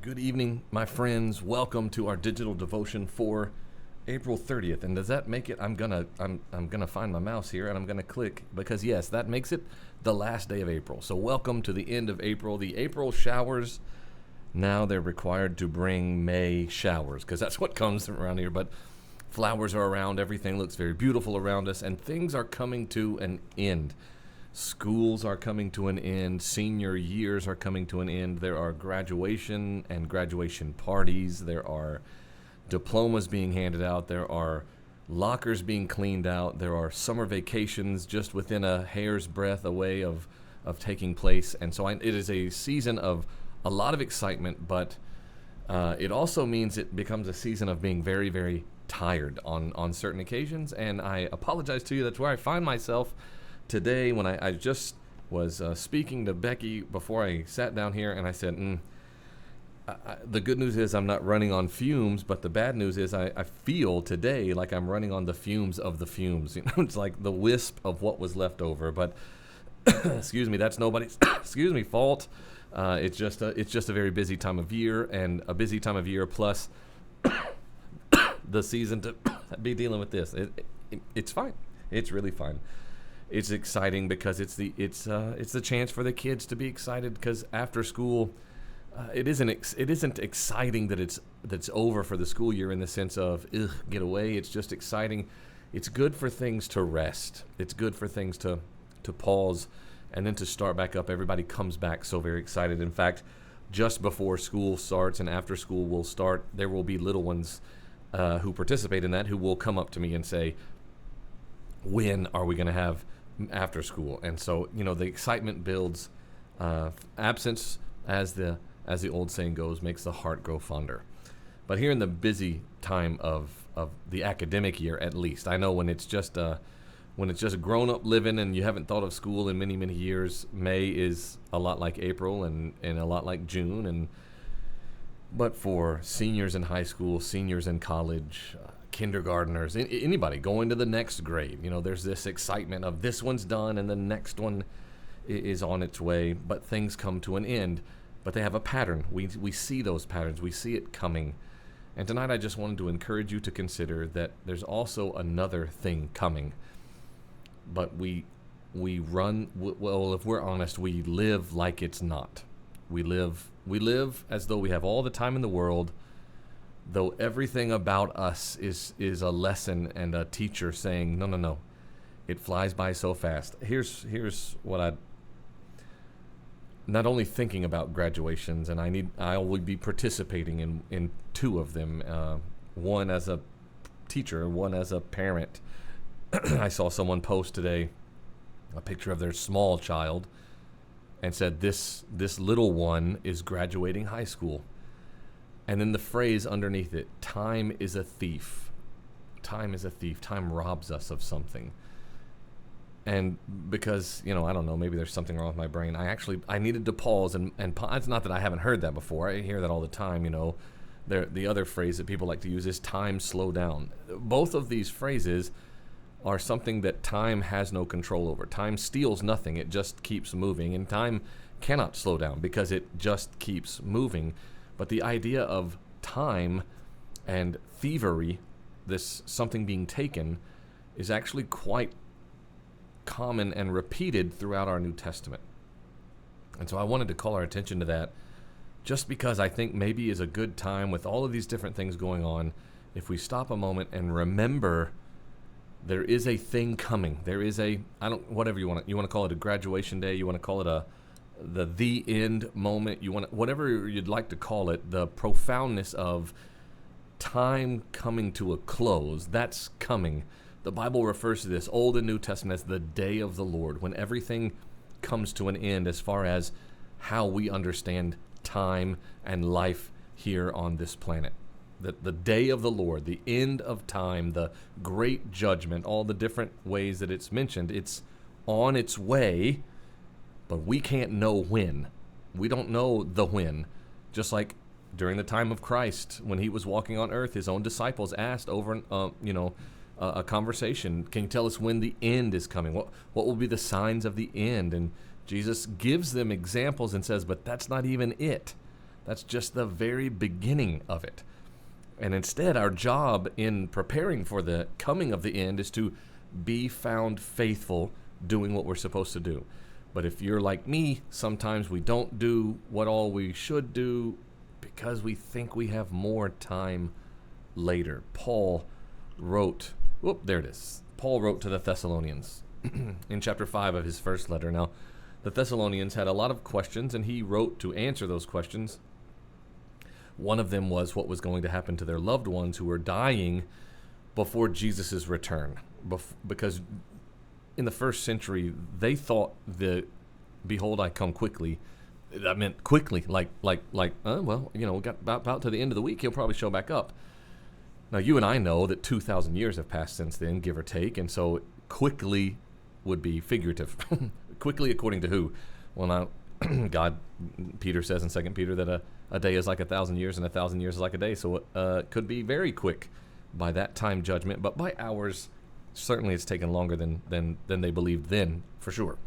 Good evening, my friends. Welcome to our digital devotion for April 30th. And does that make it? I'm gonna find my mouse here and I'm gonna click because yes, that makes it the last day of April. So welcome to the end of April. The April showers. Now they're required to bring May showers because that's what comes around here. But flowers are around. Everything looks very beautiful around us, and things are coming to an end. Schools are coming to an end. Senior years are coming to an end. There are graduation and graduation parties. There are diplomas being handed out. There are lockers being cleaned out. There are summer vacations just within a hair's breadth away of taking place. And so it is a season of a lot of excitement, but it also means it becomes a season of being very, very tired on certain occasions. And I apologize to you. That's where I find myself today when I just was speaking to Becky before I sat down here, and I said, the good news is I'm not running on fumes, but the bad news is I feel today like I'm running on the fumes of the fumes. You know, it's like the wisp of what was left over. But excuse me, that's nobody's fault. It's just a very busy time of year, and a busy time of year plus the season to be dealing with this. It's fine. It's really fine. It's exciting because it's the chance for the kids to be excited because after school, it isn't exciting that it's over for the school year in the sense of get away. It's just exciting. It's good for things to rest. It's good for things to pause and then to start back up. Everybody comes back so very excited. In fact, just before school starts and after school will start, there will be little ones who participate in that who will come up to me and say, when are we going to have after school? And so, the excitement builds. Absence, as the old saying goes, makes the heart grow fonder. But here in the busy time of the academic year, at least, I know when it's just grown up living and you haven't thought of school in many, many years, May is a lot like April and a lot like June. But for seniors in high school, seniors in college, kindergartners, anybody going to the next grade, there's this excitement of this one's done and the next one is on its way, but things come to an end, but they have a pattern. We see those patterns. We see it coming. And tonight I just wanted to encourage you to consider that there's also another thing coming, but we run, well, if we're honest, we live like it's not. We live as though we have all the time in the world, though everything about us is a lesson and a teacher saying, no, it flies by so fast. Here's what not only thinking about graduations, and I will be participating in two of them, one as a teacher, one as a parent. I saw someone post today a picture of their small child and said, this little one is graduating high school. And then the phrase underneath it, time is a thief. Time is a thief. Time robs us of something. And because, I don't know, maybe there's something wrong with my brain, I needed to pause and it's not that I haven't heard that before. I hear that all the time, The other phrase that people like to use is time slow down. Both of these phrases are something that time has no control over. Time steals nothing. It just keeps moving. And time cannot slow down because it just keeps moving. But the idea of time and thievery, this something being taken, is actually quite common and repeated throughout our New Testament. And so I wanted to call our attention to that just because I think maybe is a good time with all of these different things going on if we stop a moment and remember there is a thing coming. There is whatever you want to call it, a graduation day, you want to call it the end moment, whatever you'd like to call it, the profoundness of time coming to a close. That's coming. The Bible refers to this, Old and New Testament, as the day of the Lord, when everything comes to an end as far as how we understand time and life here on this planet. The day of the Lord, the end of time, the great judgment, all the different ways that it's mentioned, it's on its way, but we can't know when. We don't know the when. Just like during the time of Christ, when he was walking on earth, his own disciples asked over, a conversation, can you tell us when the end is coming? What will be the signs of the end? And Jesus gives them examples and says, but that's not even it. That's just the very beginning of it. And instead, our job in preparing for the coming of the end is to be found faithful doing what we're supposed to do. But if you're like me, sometimes we don't do what all we should do because we think we have more time later. Paul wrote to the Thessalonians in chapter 5 of his first letter. Now, the Thessalonians had a lot of questions, and he wrote to answer those questions. One of them was what was going to happen to their loved ones who were dying before Jesus' return. Because in the first century, they thought that, behold, I come quickly. That meant quickly, we got about to the end of the week, he'll probably show back up. Now, you and I know that 2,000 years have passed since then, give or take, and so quickly would be figurative. Quickly according to who? Well, now, Peter says in 2 Peter that a day is like 1,000 years and 1,000 years is like a day, so it could be very quick by that time judgment, but by ours, certainly it's taken longer than they believed then, for sure.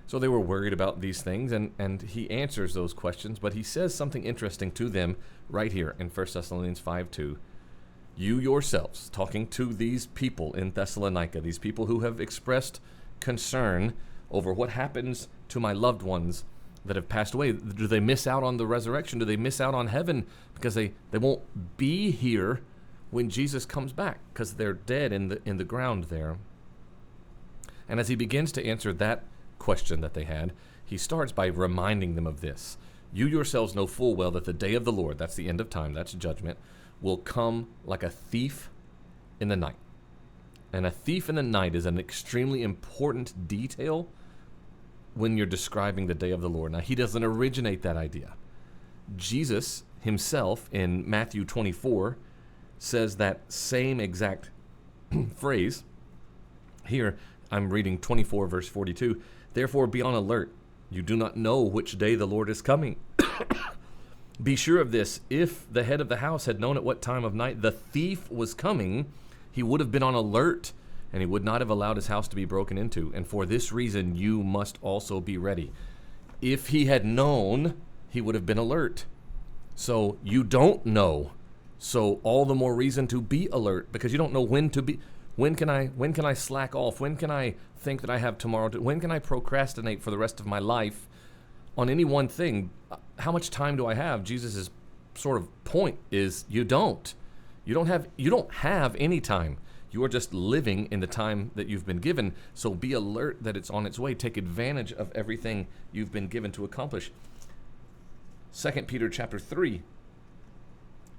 So they were worried about these things, and he answers those questions, but he says something interesting to them right here in 1 Thessalonians 5:2. You yourselves, talking to these people in Thessalonica, these people who have expressed concern over what happens to my loved ones that have passed away. Do they miss out on the resurrection? Do they miss out on heaven because they won't be here when Jesus comes back because they're dead in the ground there? And as he begins to answer that question that they had, he starts by reminding them of this. You yourselves know full well that the day of the Lord, that's the end of time, that's judgment, will come like a thief in the night. And a thief in the night is an extremely important detail when you're describing the day of the Lord. Now, he doesn't originate that idea. Jesus himself in Matthew 24 says that same exact phrase. Here, I'm reading 24 verse 42. Therefore, be on alert. You do not know which day the Lord is coming. Be sure of this. If the head of the house had known at what time of night the thief was coming, he would have been on alert, and he would not have allowed his house to be broken into. And for this reason, you must also be ready. If he had known, he would have been alert. So you don't know. So all the more reason to be alert, because you don't know when to be. When can I slack off? When can I think that I have tomorrow? When can I procrastinate for the rest of my life on any one thing? How much time do I have? Jesus' sort of point is you don't. You don't have any time. You are just living in the time that you've been given. So be alert that it's on its way. Take advantage of everything you've been given to accomplish. 2 Peter chapter 3,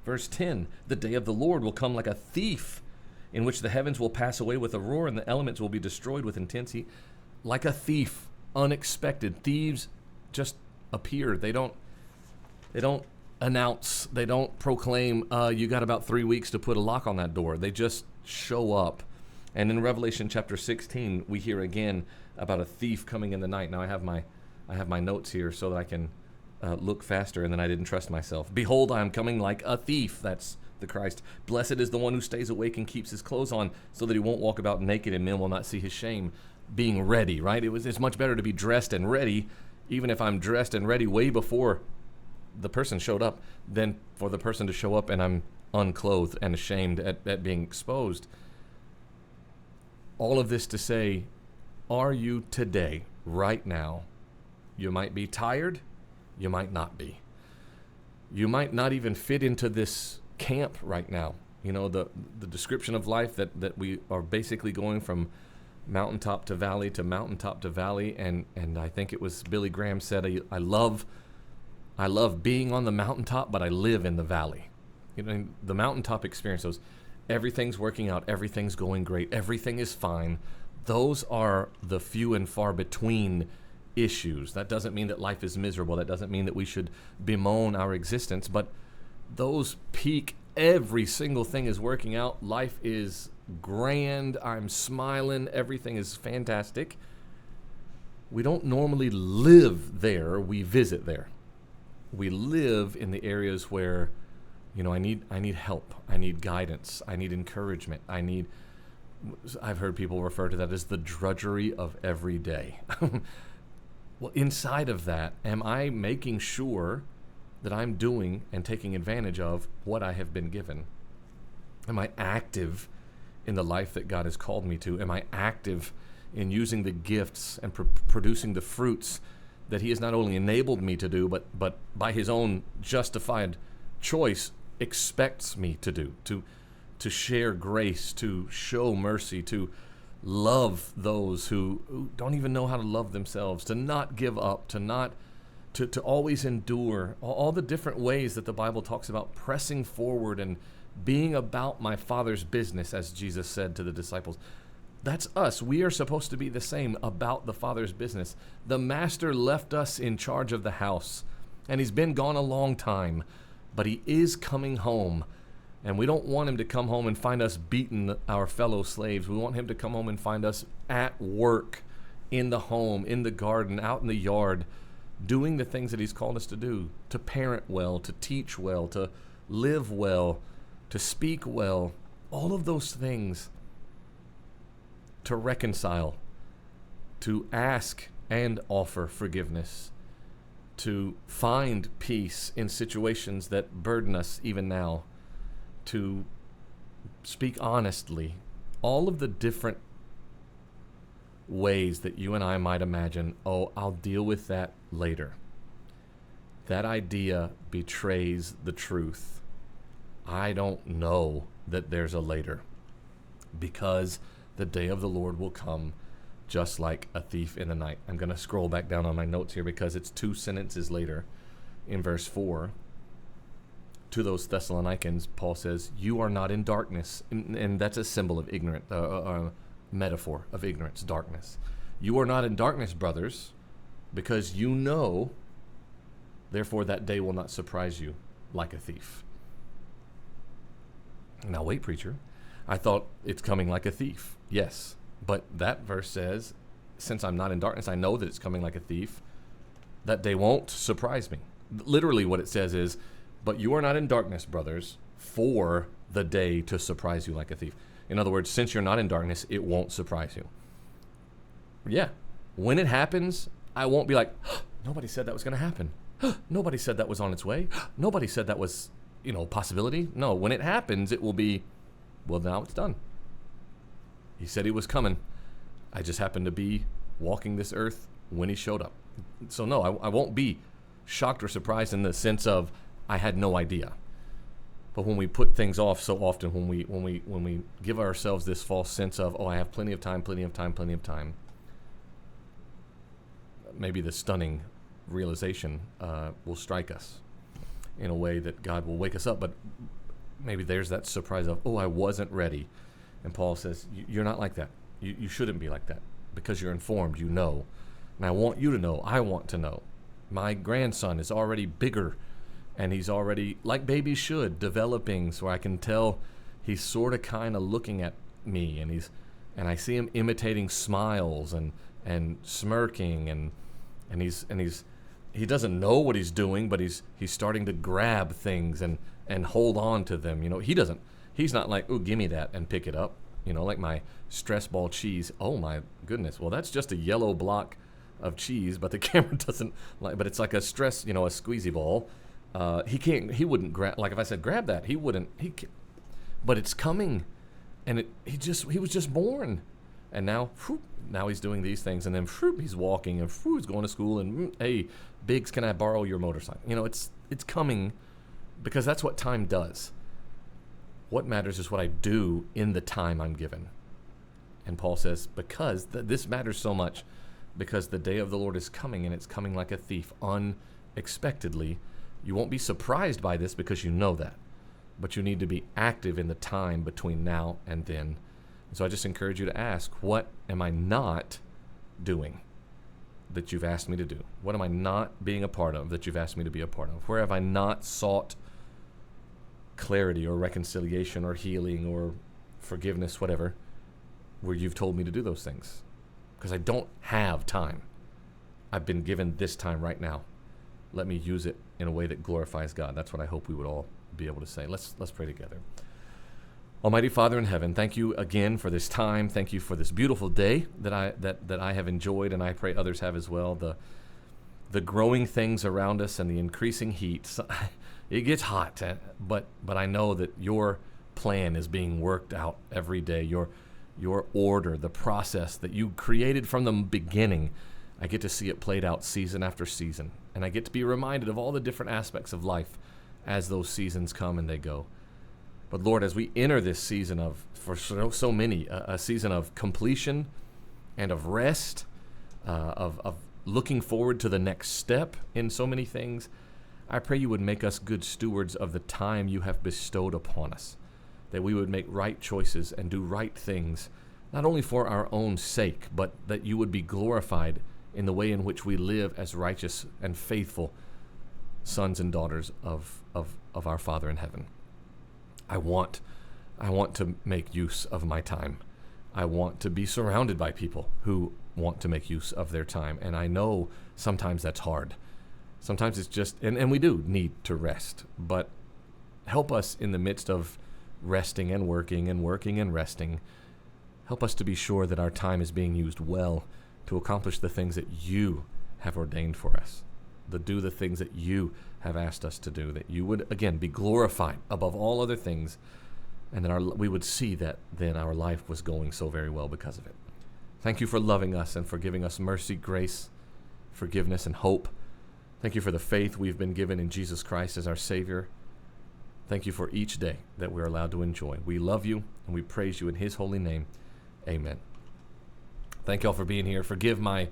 verse 10. The day of the Lord will come like a thief, in which the heavens will pass away with a roar and the elements will be destroyed with intense heat. Like a thief, unexpected. Thieves just appear. They don't announce. They don't proclaim, you got about 3 weeks to put a lock on that door. They just show up. And in Revelation chapter 16, we hear again about a thief coming in the night. Now I have my notes here so that I can look faster, and then I didn't trust myself. Behold, I am coming like a thief. That's the Christ. Blessed is the one who stays awake and keeps his clothes on, so that he won't walk about naked and men will not see his shame. Being ready, right? It's much better to be dressed and ready, even if I'm dressed and ready way before the person showed up, than for the person to show up and I'm unclothed and ashamed at being exposed. All of this to say, are you today, right now? You might be tired, you might not be. You might not even fit into this camp right now. You know, the description of life that we are basically going from mountaintop to valley to mountaintop to valley, and I think it was Billy Graham said, I love being on the mountaintop, but I live in the valley. You know, the mountaintop experience, everything's working out, everything's going great, everything is fine. Those are the few and far between issues. That doesn't mean that life is miserable. That doesn't mean that we should bemoan our existence, but those peak, every single thing is working out. Life is grand. I'm smiling. Everything is fantastic. We don't normally live there. We visit there. We live in the areas where, you know, I need help. I need guidance. I need encouragement. I've heard people refer to that as the drudgery of every day. Well, inside of that, am I making sure that I'm doing and taking advantage of what I have been given? Am I active in the life that God has called me to? Am I active in using the gifts and producing the fruits that he has not only enabled me to do, but by his own justified choice expects me to do, to share grace, to show mercy, to love those who don't even know how to love themselves, to not give up, to always endure, all the different ways that the Bible talks about pressing forward and being about my Father's business, as Jesus said to the disciples. That's us. We are supposed to be the same, about the Father's business. The Master left us in charge of the house, and he's been gone a long time, but he is coming home. And we don't want him to come home and find us beating our fellow slaves. We want him to come home and find us at work, in the home, in the garden, out in the yard, doing the things that he's called us to do, to parent well, to teach well, to live well, to speak well, all of those things, to reconcile, to ask and offer forgiveness, to find peace in situations that burden us even now, to speak honestly, all of the different ways that you and I might imagine, oh, I'll deal with that later. That idea betrays the truth. I don't know that there's a later, because the day of the Lord will come just like a thief in the night. I'm going to scroll back down on my notes here because it's 2 sentences later in verse 4. To those Thessalonians, Paul says, you are not in darkness. And that's a symbol of ignorance, metaphor of ignorance, darkness. You are not in darkness, brothers, because you know, therefore that day will not surprise you like a thief. Now wait, preacher. I thought it's coming like a thief. Yes, but that verse says, since I'm not in darkness, I know that it's coming like a thief. That day won't surprise me. Literally what it says is, but you are not in darkness, brothers, for the day to surprise you like a thief. In other words, since you're not in darkness, it won't surprise you. Yeah, when it happens, I won't be like, nobody said that was going to happen. Nobody said that was on its way. Nobody said that was, possibility. No, when it happens, it will be, well, now it's done. He said he was coming. I just happened to be walking this earth when he showed up. So no, I won't be shocked or surprised in the sense of I had no idea. But when we put things off so often, when we give ourselves this false sense of, oh, I have plenty of time, maybe the stunning realization will strike us in a way that God will wake us up. But maybe there's that surprise of, oh, I wasn't ready. And Paul says, you're not like that. You shouldn't be like that because you're informed, you know. And I want you to know, I want to know. My grandson is already bigger, and he's already, like babies should, developing, so I can tell he's sort of kind of looking at me, and I see him imitating smiles and smirking, and he doesn't know what he's doing, but he's starting to grab things and hold on to them. He's not like, oh, give me that and pick it up, like my stress ball cheese. Oh my goodness. Well, that's just a yellow block of cheese, but the camera doesn't like, but it's like a stress, a squeezy ball. He wouldn't grab, like if I said grab that, he wouldn't, but it's coming, and he was just born, and now he's doing these things, and then he's walking, and he's going to school, and hey, Biggs, can I borrow your motorcycle? It's coming, because that's what time does. What matters is what I do in the time I'm given. And Paul says, because this matters so much, because the day of the Lord is coming, and it's coming like a thief, unexpectedly. You won't be surprised by this because you know that, but you need to be active in the time between now and then. And so I just encourage you to ask, what am I not doing that you've asked me to do? What am I not being a part of that you've asked me to be a part of? Where have I not sought clarity or reconciliation or healing or forgiveness, whatever, where you've told me to do those things? Because I don't have time. I've been given this time right now. Let me use it in a way that glorifies God. That's what I hope we would all be able to say. Let's pray together. Almighty Father in heaven, thank you again for this time. Thank you for this beautiful day that I have enjoyed, and I pray others have as well. the growing things around us and the increasing heat. So, it gets hot, but I know that your plan is being worked out every day. Your order, the process that you created from the beginning, I get to see it played out season after season. And I get to be reminded of all the different aspects of life as those seasons come and they go. But Lord, as we enter this season of, for so many, a season of completion and of rest, of looking forward to the next step in so many things, I pray you would make us good stewards of the time you have bestowed upon us, that we would make right choices and do right things, not only for our own sake, but that you would be glorified in the way in which we live as righteous and faithful sons and daughters of our Father in heaven. I want to make use of my time. I want to be surrounded by people who want to make use of their time. And I know sometimes that's hard. Sometimes it's just, and we do need to rest. But help us in the midst of resting and working and working and resting. Help us to be sure that our time is being used well to accomplish the things that you have ordained for us, to do the things that you have asked us to do, that you would, again, be glorified above all other things, and that we would see that then our life was going so very well because of it. Thank you for loving us and for giving us mercy, grace, forgiveness, and hope. Thank you for the faith we've been given in Jesus Christ as our Savior. Thank you for each day that we're allowed to enjoy. We love you, and we praise you in His holy name. Amen. Thank y'all for being here. Forgive my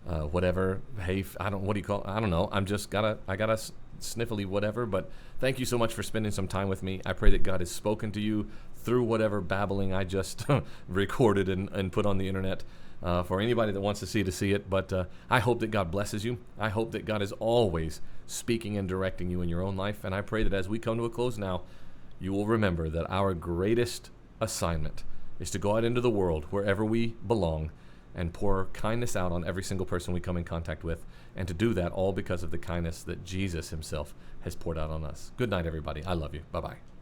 whatever. Hey, I don't know. I got a sniffly whatever, but thank you so much for spending some time with me. I pray that God has spoken to you through whatever babbling I just recorded and put on the internet. For anybody that wants to see it, but I hope that God blesses you. I hope that God is always speaking and directing you in your own life, and I pray that as we come to a close now, you will remember that our greatest assignment is to go out into the world wherever we belong and pour kindness out on every single person we come in contact with, and to do that all because of the kindness that Jesus himself has poured out on us. Good night, everybody. I love you. Bye-bye.